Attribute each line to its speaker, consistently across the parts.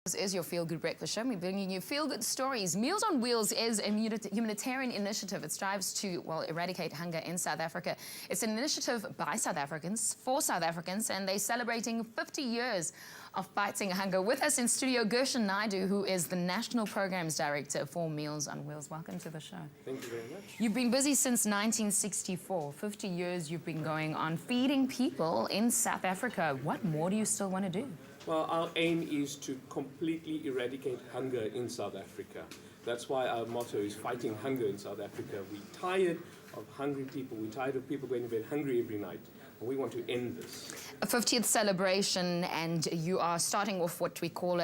Speaker 1: This is your Feel Good Breakfast Show. We're bringing you feel-good stories. Meals on Wheels is a humanitarian initiative. It strives to, well, eradicate hunger in South Africa. It's an initiative by South Africans, for South Africans, and they're celebrating 50 years of fighting hunger. With us in studio, Gershon Naidu, who is the National Programs Director for Meals on Wheels. Welcome to the show.
Speaker 2: Thank you very much.
Speaker 1: You've been busy since 1964. 50 years you've been going on feeding people in South Africa. What more do you still want to do?
Speaker 2: Well, our aim is to completely eradicate hunger in South Africa. That's why our motto is fighting hunger in South Africa. We're tired of hungry people. We're tired of people going to bed hungry every night. And we want to end this.
Speaker 1: A 50th celebration, and you are starting off what we call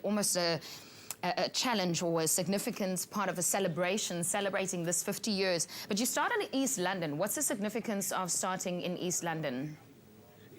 Speaker 1: almost a challenge or a significant part of a celebration, celebrating this 50 years. But you started in East London. What's the significance of starting in East London?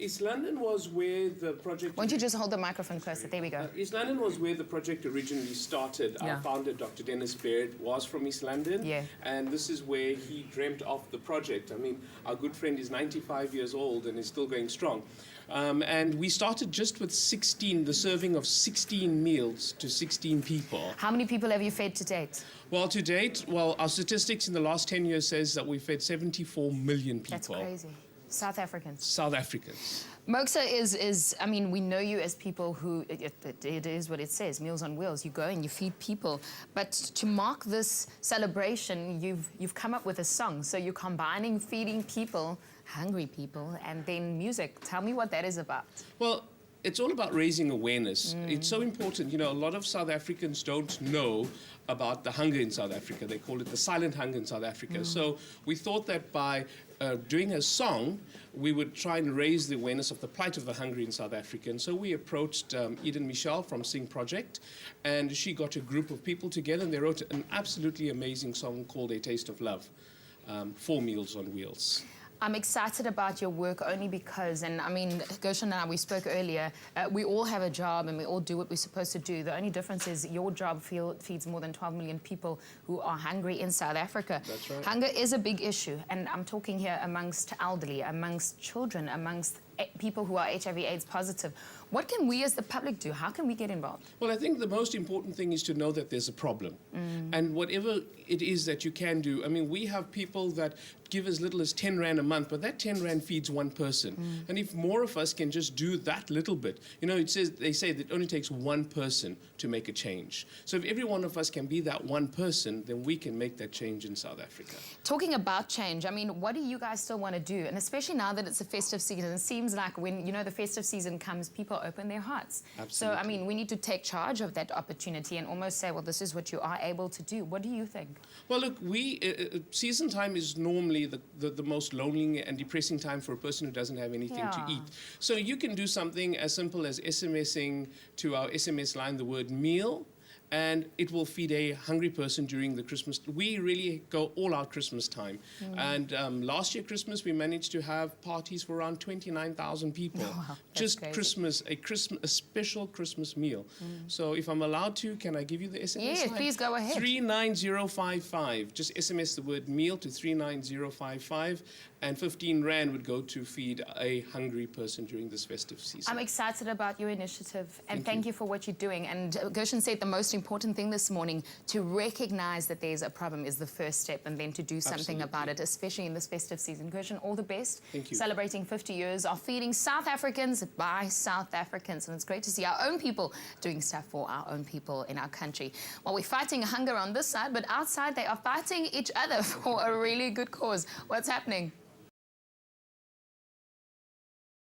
Speaker 2: East London was where the project...
Speaker 1: Why don't you just hold the microphone closer? There we go.
Speaker 2: East London was where the project originally started.
Speaker 1: Yeah.
Speaker 2: Our founder, Dr. Dennis Baird, was from East London.
Speaker 1: Yeah.
Speaker 2: And this is where he dreamt of the project. I mean, our good friend is 95 years old and is still going strong. And we started just with the serving of 16 meals to 16 people.
Speaker 1: How many people have you fed to date?
Speaker 2: Well, to date, our statistics in the last 10 years says that we've fed 74 million people.
Speaker 1: That's crazy. South Africans.
Speaker 2: South Africans.
Speaker 1: Moxa is, I mean, we know you as people who, it is what it says, Meals on Wheels. You go and you feed people. But to mark this celebration, you've come up with a song. So you're combining feeding people, hungry people, and then music. Tell me what that is about.
Speaker 2: Well, it's all about raising awareness. It's so important. You know, a lot of South Africans don't know about the hunger in South Africa. They call it the silent hunger in South Africa. So we thought that by doing a song, we would try and raise the awareness of the plight of the hungry in South Africa. And so we approached Eden Michelle from Sing Project, and she got a group of people together, and they wrote an absolutely amazing song called A Taste of Love for Meals on Wheels.
Speaker 1: I'm excited about your work only because, and I mean, Gershon and I, we spoke earlier, we all have a job and we all do what we're supposed to do. The only difference is your job feeds more than 12 million people who are hungry in South Africa.
Speaker 2: That's right.
Speaker 1: Hunger is a big issue, and I'm talking here amongst elderly, amongst children, amongst people who are HIV/AIDS positive. What can we as the public do? How can we get involved?
Speaker 2: Well, I think the most important thing is to know that there's a problem. And whatever it is that you can do, I mean, we have people that give as little as 10 Rand a month, but that 10 Rand feeds one person. And if more of us can just do that little bit, you know, they say that it only takes one person to make a change. So if every one of us can be that one person, then we can make that change in South Africa.
Speaker 1: Talking about change, I mean, what do you guys still want to do? And especially now that it's a festive season, it seems like when, you know, the festive season comes, people open their hearts.
Speaker 2: Absolutely.
Speaker 1: So, I mean, we need to take charge of that opportunity and almost say, well, this is what you are able to do. What do you think?
Speaker 2: Well, look, season time is normally the most lonely and depressing time for a person who doesn't have anything to eat. So you can do something as simple as SMSing to our SMS line the word meal, and it will feed a hungry person during the Christmas. We really go all out Christmas time. And last year Christmas, we managed to have parties for around 29,000 people.
Speaker 1: Oh, wow.
Speaker 2: Just
Speaker 1: crazy.
Speaker 2: a special Christmas meal. So if I'm allowed to, can I give you the SMS
Speaker 1: Yes,
Speaker 2: line?
Speaker 1: please go ahead.
Speaker 2: 39055. Just SMS the word meal to 39055, and 15 Rand would go to feed a hungry person during this festive season.
Speaker 1: I'm excited about your initiative, and thank you for what you're doing. And Gershon said the most important thing this morning, to recognize that there's a problem is the first step, and then to do something about it, especially in this festive season. Gershon, all the best.
Speaker 2: Thank you.
Speaker 1: Celebrating 50 years of feeding South Africans by South Africans. And it's great to see our own people doing stuff for our own people in our country. Well, we're fighting hunger on this side, but outside they are fighting each other for a really good cause. What's happening?